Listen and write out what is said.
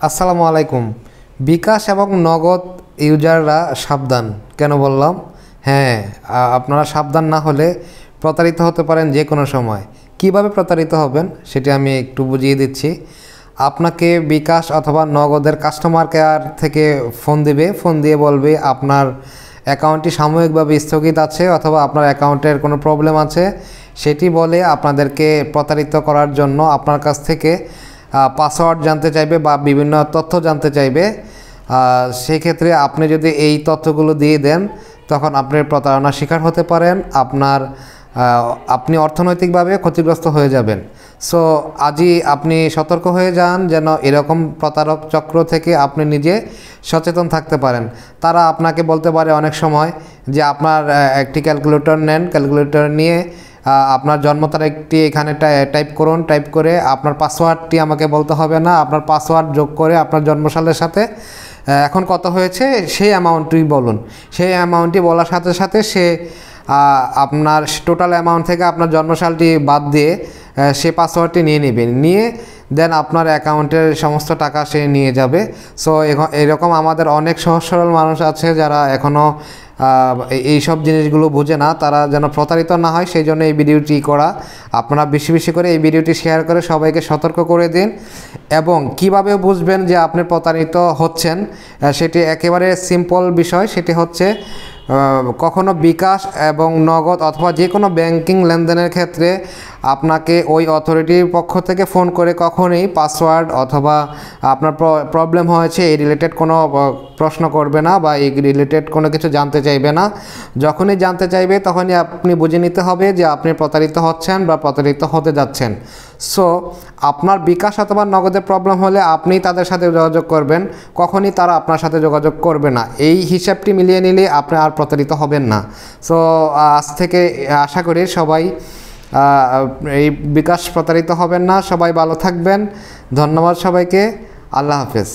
আসসালামু আলাইকুম। বিকাশ এবং নগদ ইউজাররা সাবধান। কেন বললাম? হ্যাঁ, আপনারা সাবধান না হলে প্রতারিত হতে পারেন যে কোনো সময়। কিভাবে প্রতারিত হবেন সেটি আমি একটু বুঝিয়ে দিচ্ছি। আপনাকে বিকাশ অথবা নগদের কাস্টমার কেয়ার থেকে ফোন দিবে, ফোন দিয়ে বলবে আপনার অ্যাকাউন্টটি সাময়িকভাবে স্থগিত আছে অথবা আপনার অ্যাকাউন্টের কোনো প্রবলেম আছে। সেটি বলে আপনাদেরকে প্রতারিত করার জন্য আপনার কাছ থেকে পাসওয়ার্ড জানতে চাইবে বা বিভিন্ন তথ্য জানতে চাইবে। সেই ক্ষেত্রে আপনি যদি এই তথ্যগুলো দিয়ে দেন তখন আপনি প্রতারণার শিকার হতে পারেন, আপনি অর্থনৈতিকভাবে ক্ষতিগ্রস্ত হয়ে যাবেন। সো আজই আপনি সতর্ক হয়ে যান যেন এরকম প্রতারক চক্র থেকে আপনি নিজে সচেতন থাকতে পারেন। তারা আপনাকে বলতে পারে অনেক সময় যে আপনার একটি ক্যালকুলেটর নেন, ক্যালকুলেটর নিয়ে আপনার জন্ম তারিখটি এখানে টাইপ করুন, টাইপ করে আপনার পাসওয়ার্ডটি আমাকে বলতে হবে না, আপনার পাসওয়ার্ড যোগ করে আপনার জন্মসালের সাথে এখন কত হয়েছে সেই অ্যামাউন্টটি বলুন। সেই অ্যামাউন্টটি বলার সাথে সাথে সে আপনার টোটাল অ্যামাউন্ট থেকে আপনার জন্মসালটি বাদ দিয়ে সে পাসওয়ার্ডটি নিয়ে নেবেন, নিয়ে দেন আপনার অ্যাকাউন্টের সমস্ত টাকা সে নিয়ে যাবে। সো এরকম আমাদের অনেক সহজ সরল মানুষ আছে যারা এখনও এইসব জিনিসগুলো বোঝে না, তারা যেন প্রতারিত না হয় সেই জন্য এই ভিডিওটি করা। আপনারা বেশি বেশি করে এই ভিডিওটি শেয়ার করে সবাইকে সতর্ক করে দিন। এবং কিভাবে বুঝবেন যে আপনি প্রতারিত হচ্ছেন সেটি একেবারে সিম্পল বিষয়। সেটি হচ্ছে কখনো বিকাশ এবং নগদ অথবা যে কোনো ব্যাংকিং লেনদেনের ক্ষেত্রে আপনাকে ওই অথরিটির পক্ষ থেকে ফোন করে কখনোই পাসওয়ার্ড অথবা আপনার প্রবলেম হয়েছে এই রিলেটেড কোনো প্রশ্ন করবে না বা এই রিলেটেড কোনো কিছু জানতে চাইবে না। যখনই জানতে চাইবে তখনই আপনি বুঝে নিতে হবে যে আপনি প্রতারিত হচ্ছেন বা প্রতারিত হতে যাচ্ছেন। সো আপনার বিকাশ অথবা নগদের প্রবলেম হলে আপনি তাদের সাথে যোগাযোগ করবেন, কখনই তারা আপনার সাথে যোগাযোগ করবে না। এই হিসাবটি মিলিয়ে নিলে আপনি আর প্রতারিত হবেন না। সো আজ থেকে আশা করি সবাই এই বিকাশ প্রতারিত হবেন না। সবাই ভালো থাকবেন। ধন্যবাদ সবাইকে। আল্লাহ হাফেজ।